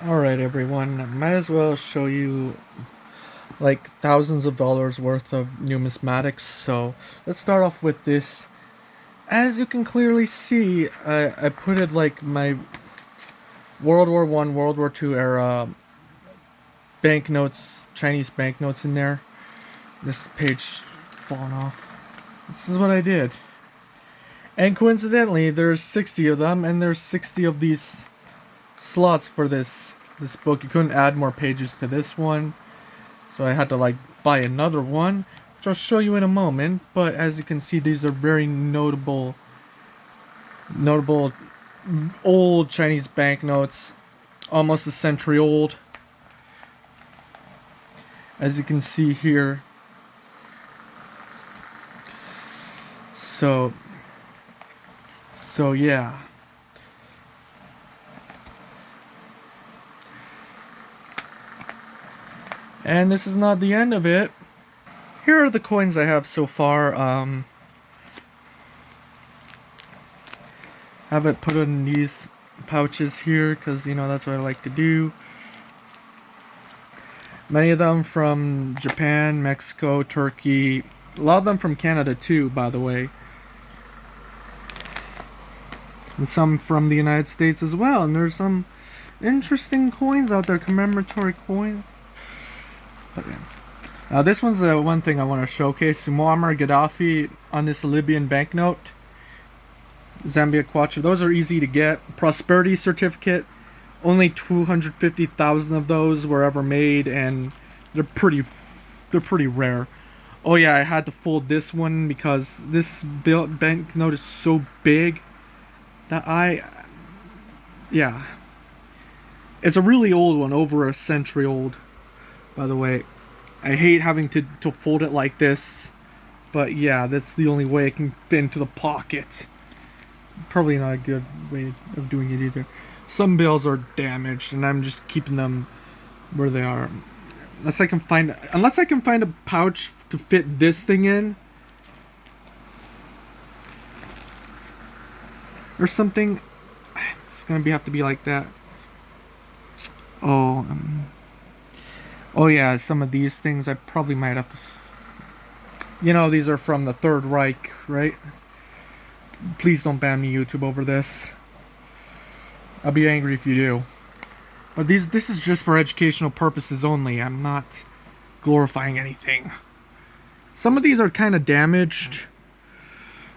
Alright everyone, might as well show you like thousands of dollars worth of numismatics. So let's start off with this. As you can clearly see, I put it like my World War One, World War Two era banknotes, Chinese banknotes in there. This page falling off. This is what I did. And coincidentally, there's 60 of them, and there's 60 of these slots for this book. You couldn't add more pages to this one, so I had to like buy another one, which I'll show you in a moment. But as you can see, these are very notable old Chinese banknotes, almost a century old, as you can see here. So yeah. And this is not the end of it. Here are the coins I have so far. Have it put in these pouches here because, you know, that's what I like to do. Many of them from Japan, Mexico, Turkey. A lot of them from Canada too, by the way. And some from the United States as well. And there's some interesting coins out there, commemoratory coins. But yeah. Now this one's the one thing I want to showcase. Muammar Gaddafi on this Libyan banknote. Zambia Kwacha. Those are easy to get. Prosperity certificate. Only 250,000 of those were ever made, and they're pretty rare. Oh yeah, I had to fold this one because this banknote is so big that yeah. It's a really old one, over a century old, by the way. I hate having to fold it like this, but yeah, that's the only way it can fit into the pocket. Probably not a good way of doing it either. Some bills are damaged, and I'm just keeping them where they are. Unless I can find a pouch to fit this thing in, or something. It's gonna have to be like that. Oh, oh yeah, some of these things I probably might have to. You know, these are from the Third Reich, right? Please don't ban me, YouTube, over this. I'll be angry if you do. But this is just for educational purposes only. I'm not glorifying anything. Some of these are kind of damaged,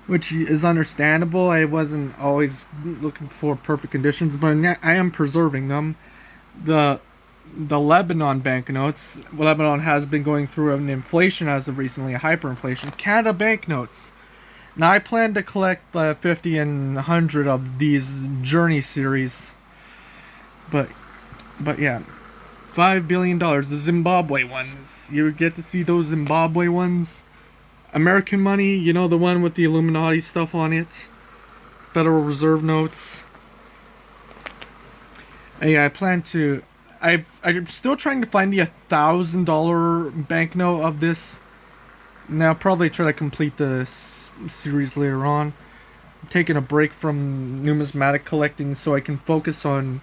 which is understandable. I wasn't always looking for perfect conditions, but I am preserving them. The Lebanon banknotes. Lebanon has been going through an inflation as of recently, a hyperinflation. Canada banknotes. Now I plan to collect 50 and 100 of these Journey series, but yeah, $5 billion. The Zimbabwe ones, you get to see those Zimbabwe ones. American money, you know, the one with the Illuminati stuff on it. Federal Reserve notes. And yeah, I plan to. I'm still trying to find the $1,000 banknote of this. Now I'll probably try to complete this series later on. I'm taking a break from numismatic collecting so I can focus on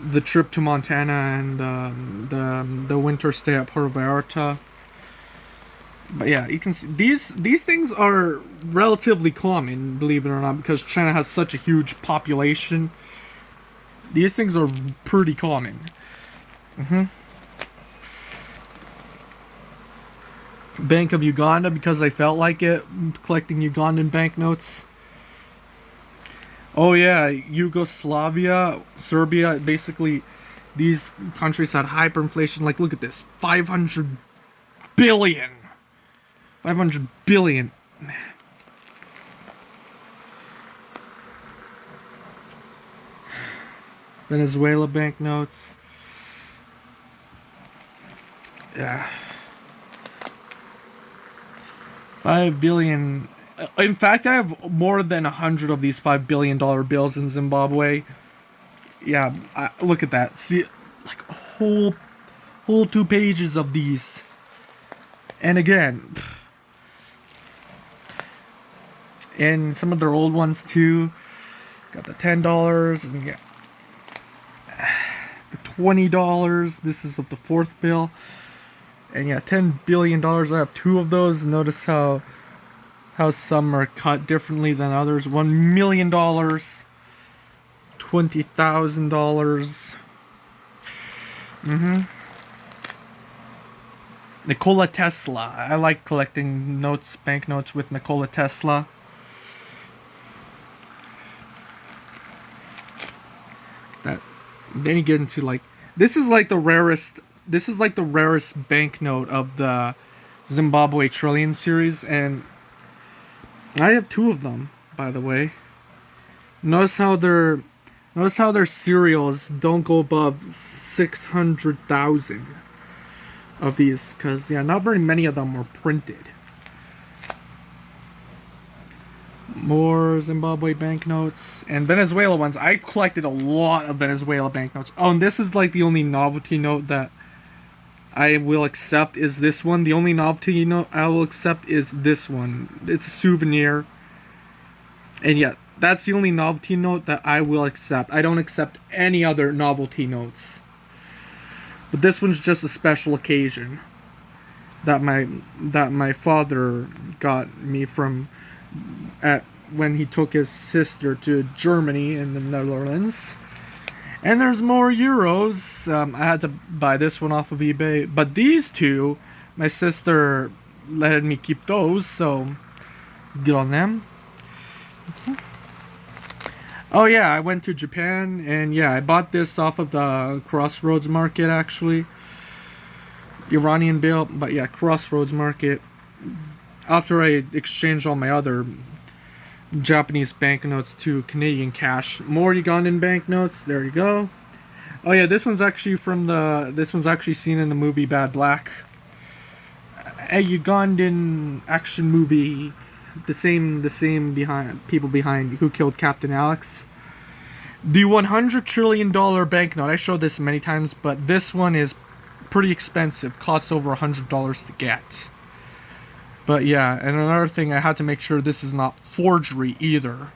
the trip to Montana and the winter stay at Puerto Vallarta. But yeah, you can see these things are relatively common, believe it or not, because China has such a huge population. These things are pretty common. Bank of Uganda, because I felt like it, collecting Ugandan banknotes. Oh yeah, Yugoslavia, Serbia, basically these countries had hyperinflation. Like, look at this, 500 billion. 500 billion. Venezuela banknotes. Yeah. 5 billion. In fact, I have more than 100 of these $5 billion bills in Zimbabwe. Yeah, look at that. See, like a whole 2 pages of these. And again, and some of their old ones too. Got the $10 and yeah. $20. This is of the fourth bill. And yeah, $10 billion. I have two of those. Notice how some are cut differently than others. $1 million. $20,000. Nikola Tesla. I like collecting banknotes with Nikola Tesla. Then you get into like, this is like the rarest banknote of the Zimbabwe Trillion series, and I have two of them, by the way. Notice how their serials don't go above 600,000 of these, because yeah, not very many of them were printed. More Zimbabwe banknotes and Venezuela ones. I collected a lot of Venezuela banknotes. Oh, and this is like the only novelty note that I will accept is this one. The only novelty note I will accept is this one. It's a souvenir. And yeah, that's the only novelty note that I will accept. I don't accept any other novelty notes. But this one's just a special occasion that my father got me from when he took his sister to Germany in the Netherlands. And there's more euros. I had to buy this one off of eBay, but these two, my sister let me keep those, so good on them. Oh yeah, I went to Japan, and yeah, I bought this off of the Crossroads Market, actually. Iranian bill, but yeah, Crossroads Market. After I exchanged all my other Japanese banknotes to Canadian cash. More Ugandan banknotes, there you go. Oh yeah, this one's actually seen in the movie Bad Black. A Ugandan action movie. The same people behind Who Killed Captain Alex. The $100 trillion banknote. I showed this many times, but this one is pretty expensive. Costs over $100 to get. But yeah, and another thing, I had to make sure this is not forgery either.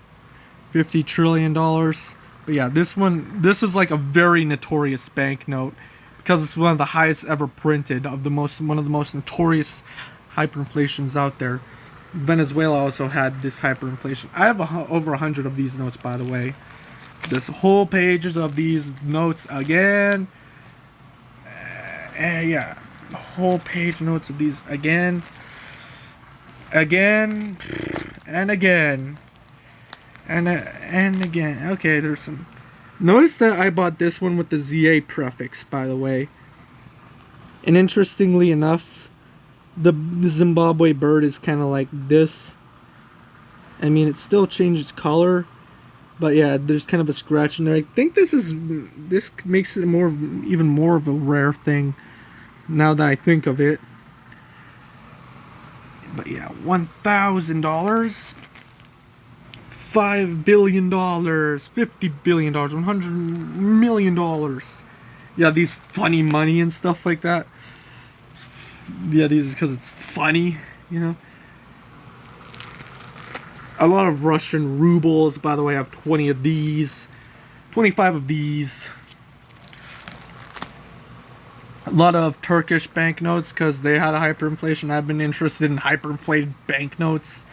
$50 trillion. But yeah, this is like a very notorious banknote because it's one of the highest ever printed one of the most notorious hyperinflations out there. Venezuela also had this hyperinflation. I have over 100 of these notes, by the way. This whole pages of these notes again. Yeah, whole page notes of these again. Again and again and again. Okay, there's some. Notice that I bought this one with the ZA prefix, by the way. And interestingly enough, the Zimbabwe bird is kind of like this. I mean, it still changes color, but yeah, there's kind of a scratch in there. I think this makes it even more of a rare thing now that I think of it. But yeah, $1,000, $5 billion, $50 billion, $100 million. Yeah, these funny money and stuff like that. Yeah, these is because it's funny, you know. A lot of Russian rubles, by the way. I have 20 of these, 25 of these. A lot of Turkish banknotes because they had a hyperinflation. I've been interested in hyperinflated banknotes,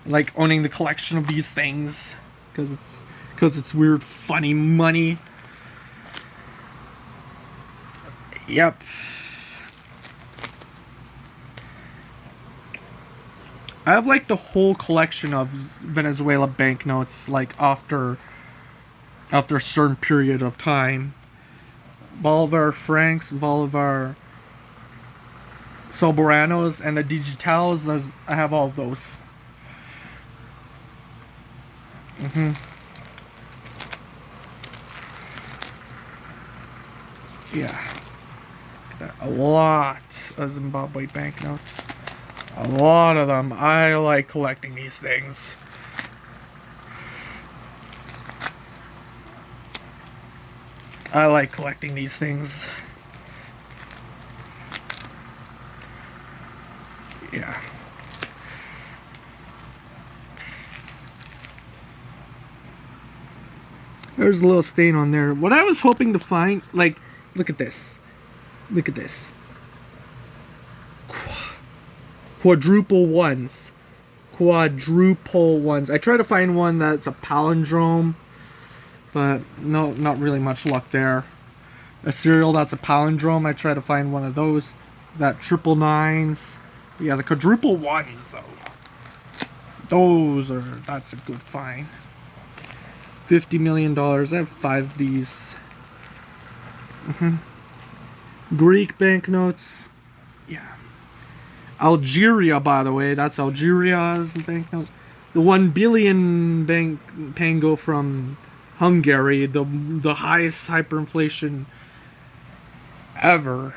like owning the collection of these things because it's weird, funny money. Yep. I have like the whole collection of Venezuela banknotes, like after a certain period of time. Bolivar francs, Bolivar Soberanos, and the digitals. I have all of those. Yeah. A lot of Zimbabwe banknotes. A lot of them. I like collecting these things. I like collecting these things. Yeah. There's a little stain on there. What I was hoping to find, like, Look at this. Look at this. Quadruple ones. Quadruple ones. I try to find one that's a palindrome, but no, not really much luck there. A serial that's a palindrome, I try to find one of those. That triple nines. Yeah, the quadruple ones though. That's a good find. $50 million. I have 5 of these. Greek banknotes. Yeah. Algeria, by the way. That's Algeria's banknotes. The 1 billion pango from Hungary. The highest hyperinflation ever.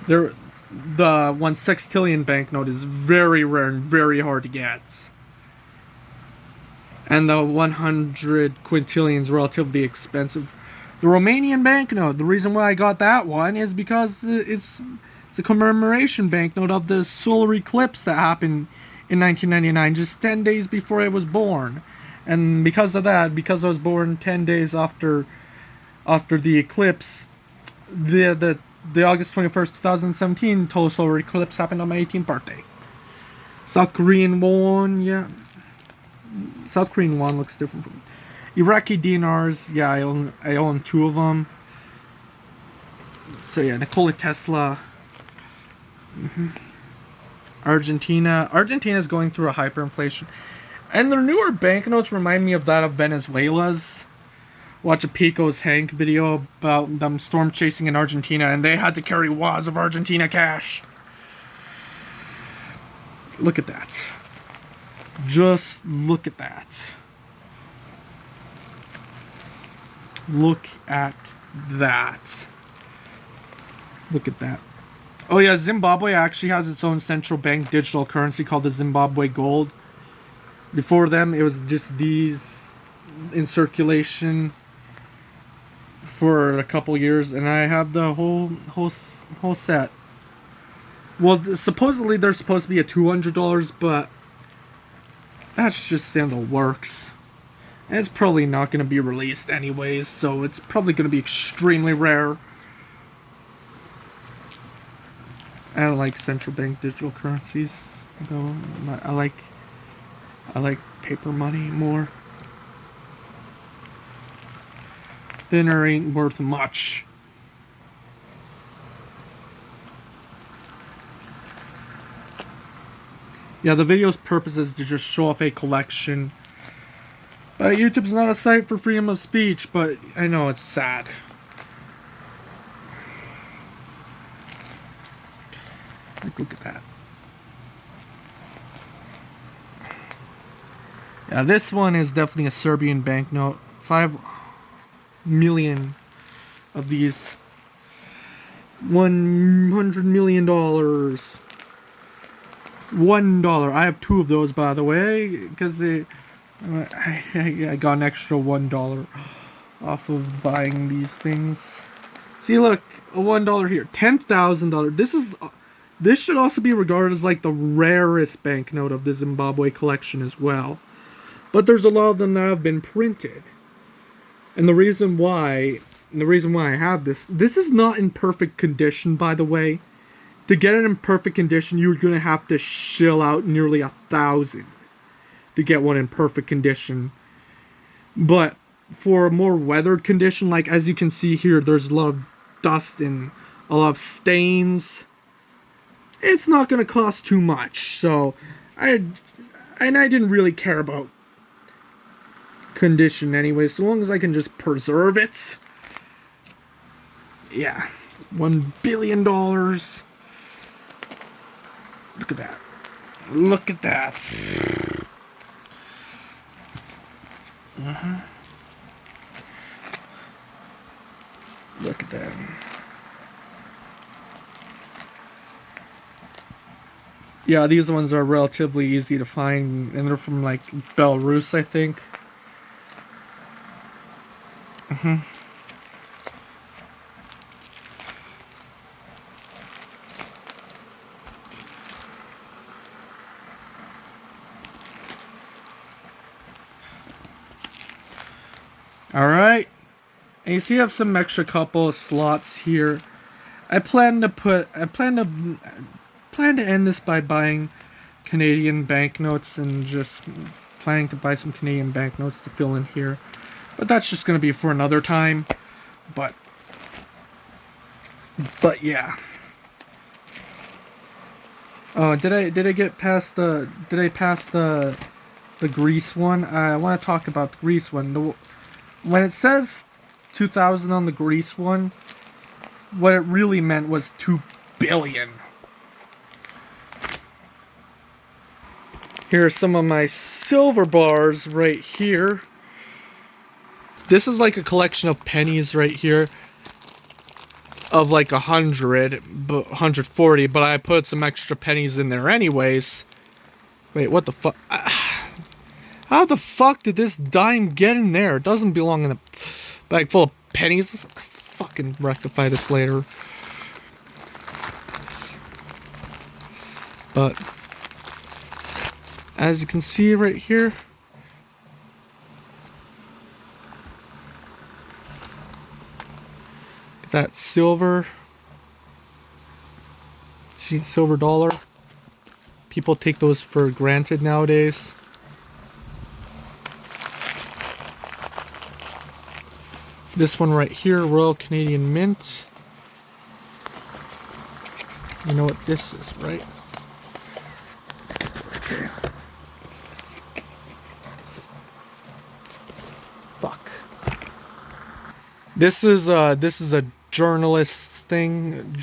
The 1 sextillion banknote is very rare and very hard to get. And the 100 quintillion is relatively expensive. The Romanian banknote, the reason why I got that one is because it's a commemoration banknote of the solar eclipse that happened in 1999, just 10 days before I was born. And because of that, because I was born 10 days after the eclipse, the August 21st, 2017 total solar eclipse happened on my 18th birthday. South Korean won, yeah. South Korean won looks different from Iraqi dinars. Yeah, I own 2 of them. So yeah, Nikola Tesla. Argentina is going through a hyperinflation, and their newer banknotes remind me of that of Venezuela's. Watch a Pico's Hank video about them storm chasing in Argentina, and they had to carry wads of Argentina cash. Look at that. Just look at that. Look at that. Look at that. Oh yeah, Zimbabwe actually has its own central bank digital currency called the Zimbabwe Gold. Before them, it was just these in circulation for a couple years, and I have the whole set. Well, supposedly they're supposed to be at $200, but that's just in the works. And it's probably not going to be released anyways, so it's probably going to be extremely rare. I don't like central bank digital currencies, though. I like paper money more. Thinner ain't worth much. Yeah, the video's purpose is to just show off a collection. YouTube's not a site for freedom of speech, but I know it's sad. Like, look at that. Yeah, this one is definitely a Serbian banknote. 5 million of these. $100 million. $1. I have 2 of those, by the way, because I got an extra $1 off of buying these things. See, look, a $1 here, $10,000. This should also be regarded as like the rarest banknote of the Zimbabwe collection as well. But there's a lot of them that have been printed, and the reason why I have this is not in perfect condition, by the way. To get it in perfect condition, you're gonna have to shell out nearly $1,000 to get one in perfect condition. But for a more weathered condition, like as you can see here, there's a lot of dust and a lot of stains. It's not gonna cost too much. So I didn't really care about condition anyway, so long as I can just preserve it. Yeah, $1 billion. Look at that. Look at that. Look at that. Yeah, these ones are relatively easy to find, and they're from like Belarus, I think. Alright. And you see I have some extra couple of slots here. I plan to end this by buying Canadian banknotes and just planning to buy some Canadian banknotes to fill in here. But that's just going to be for another time. But yeah. Oh, did I get past the Greece one? I want to talk about the Greece one. When it says 2000 on the Greece one, what it really meant was 2 billion. Here are some of my silver bars right here. This is like a collection of pennies right here. Of like 140, but I put some extra pennies in there anyways. Wait, what the fuck? How the fuck did this dime get in there? It doesn't belong in a bag full of pennies. I'll fucking rectify this later. But as you can see right here, that silver dollar. People take those for granted nowadays. This one right here, Royal Canadian Mint. You know what this is, right? Okay. Fuck. This is a journalist thing.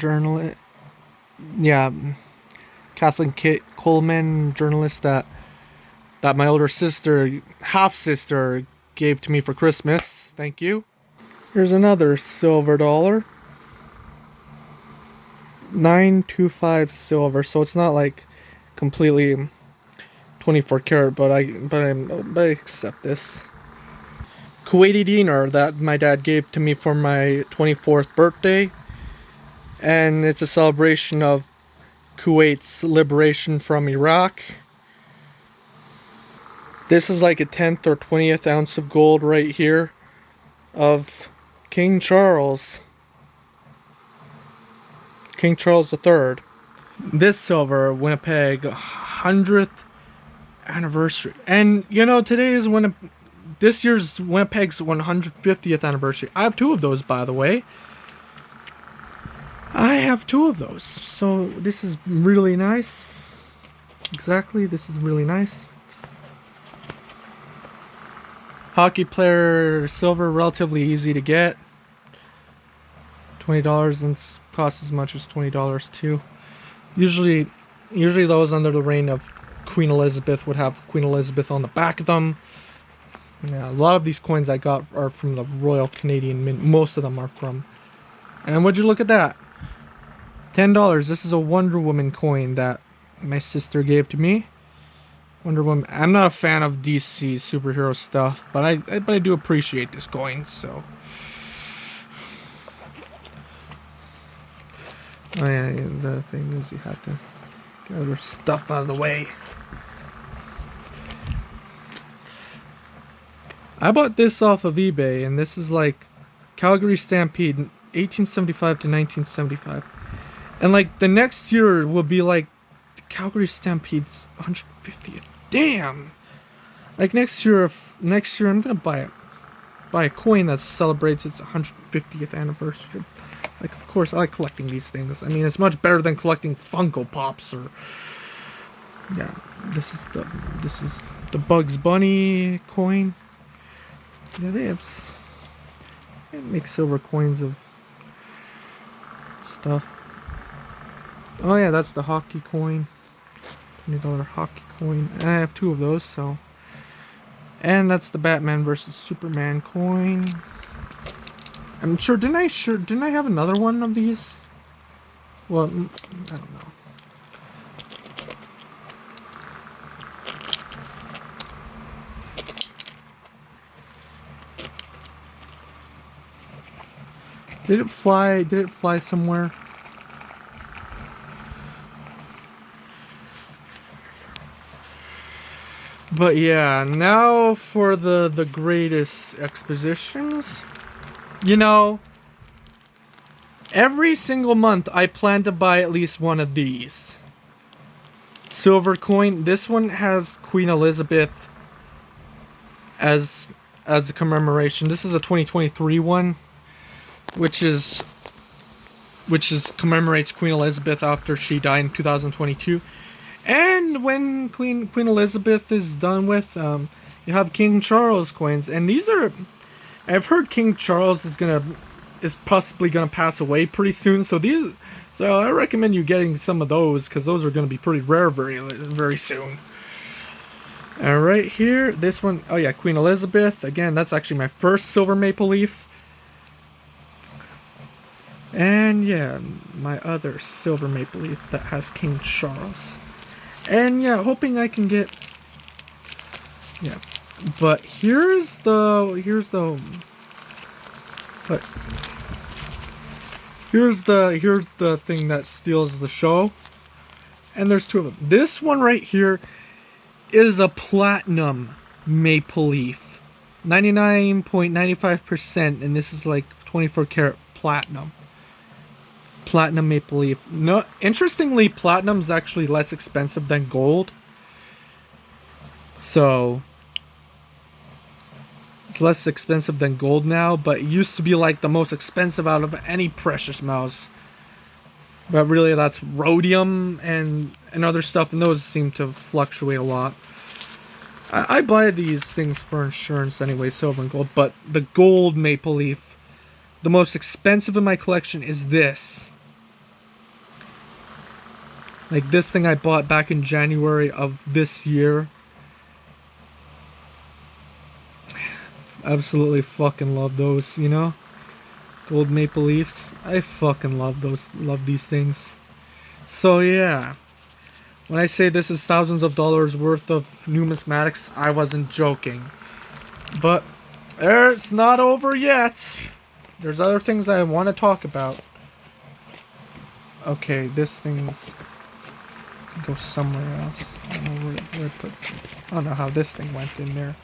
Yeah, Kathleen Coleman, journalist that my older sister, half sister, gave to me for Christmas. Thank you. Here's another silver dollar. 925 silver, so it's not like completely 24 karat, but I accept this. Kuwaiti dinar that my dad gave to me for my 24th birthday, and it's a celebration of Kuwait's liberation from Iraq. This is like a 10th or 20th ounce of gold right here of King Charles III. This silver, Winnipeg 100th anniversary, and you know today is this year's Winnipeg's 150th anniversary. I have 2 of those, by the way. I have 2 of those, so this is really nice. Exactly, this is really nice. Hockey player silver, relatively easy to get. $20 and costs as much as $20 too. Usually those under the reign of Queen Elizabeth would have Queen Elizabeth on the back of them. Yeah, a lot of these coins I got are from the Royal Canadian Mint. Most of them are from. And would you look at that? $10. This is a Wonder Woman coin that my sister gave to me. Wonder Woman. I'm not a fan of DC superhero stuff, but I do appreciate this coin. So. Oh yeah, the thing is you have to get other stuff out of the way. I bought this off of eBay, and this is like Calgary Stampede, 1875 to 1975. And like the next year will be like the Calgary Stampede's 150th. Damn! Like next year I'm gonna buy a coin that celebrates its 150th anniversary. Like, of course, I like collecting these things. I mean, it's much better than collecting Funko Pops or. Yeah, this is the Bugs Bunny coin. Yeah, they make silver coins of stuff. Oh yeah, that's the hockey coin. $20 hockey coin. And I have 2 of those, so. And that's the Batman versus Superman coin. I'm sure, didn't I have another one of these? Well, I don't know. Did it fly somewhere? But yeah, now for the greatest expositions. You know, every single month I plan to buy at least one of these. Silver coin. This one has Queen Elizabeth as a commemoration. This is a 2023 one, which commemorates Queen Elizabeth after she died in 2022. And when Queen Elizabeth is done with, you have King Charles coins, and these are. I've heard King Charles is possibly gonna pass away pretty soon. So I recommend you getting some of those, because those are gonna be pretty rare very soon. All right, here, this one, oh yeah, Queen Elizabeth. Again, that's actually my first silver maple leaf. And yeah, my other silver maple leaf that has King Charles. And yeah, hoping I can get, yeah. But here's the thing that steals the show. And there's two of them. This one right here is a platinum maple leaf. 99.95%, and this is like 24 karat platinum. Platinum maple leaf. No, interestingly, platinum is actually less expensive than gold. So it's less expensive than gold now, but it used to be like the most expensive out of any precious metals. But really, that's rhodium and other stuff, and those seem to fluctuate a lot. I buy these things for insurance anyway, silver and gold, but the gold maple leaf, the most expensive in my collection is this. Like this thing I bought back in January of this year. Absolutely fucking love those, you know? Gold maple leafs. I fucking love these things. So yeah. When I say this is thousands of dollars worth of numismatics, I wasn't joking. But it's not over yet. There's other things I want to talk about. Okay, this thing's go somewhere else. I don't know where I put. I don't know how this thing went in there.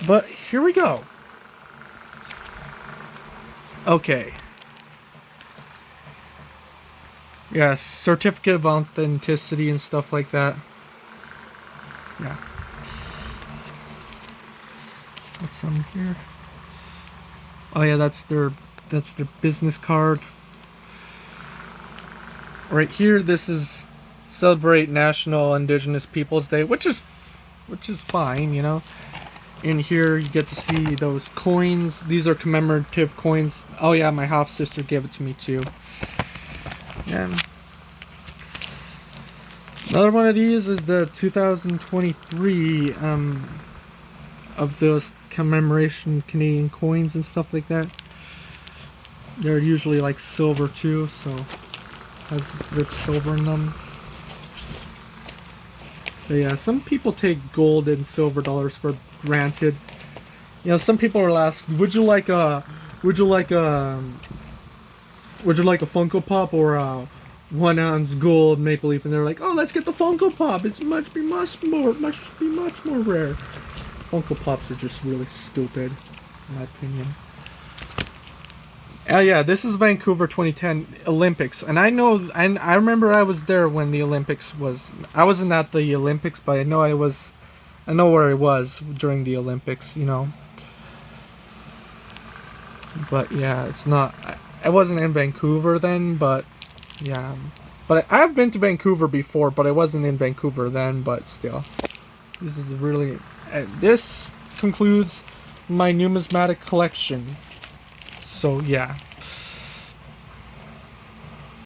But here we go. Okay. Yes, certificate of authenticity and stuff like that. Yeah. What's on here? Oh yeah, that's their business card. Right here, this is celebrate National Indigenous Peoples Day, which is fine, you know. In here, you get to see those coins. These are commemorative coins. Oh yeah, my half sister gave it to me too. And another one of these is the 2023 of those commemoration Canadian coins and stuff like that. They're usually like silver too, so has a bit of silver in them. But yeah, some people take gold and silver dollars for granted. You know, some people will ask, would you like a Funko Pop or a 1 ounce gold maple leaf? And they're like, oh, let's get the Funko Pop. It's much more rare. Funko Pops are just really stupid, in my opinion. Yeah, this is Vancouver 2010 Olympics, and I remember I was there when the Olympics was. I wasn't at the Olympics, but I know where I was during the Olympics, you know. But yeah, it's not. I wasn't in Vancouver then, but yeah. But I've been to Vancouver before, but I wasn't in Vancouver then. But still, this is really. This concludes my numismatic collection. So yeah.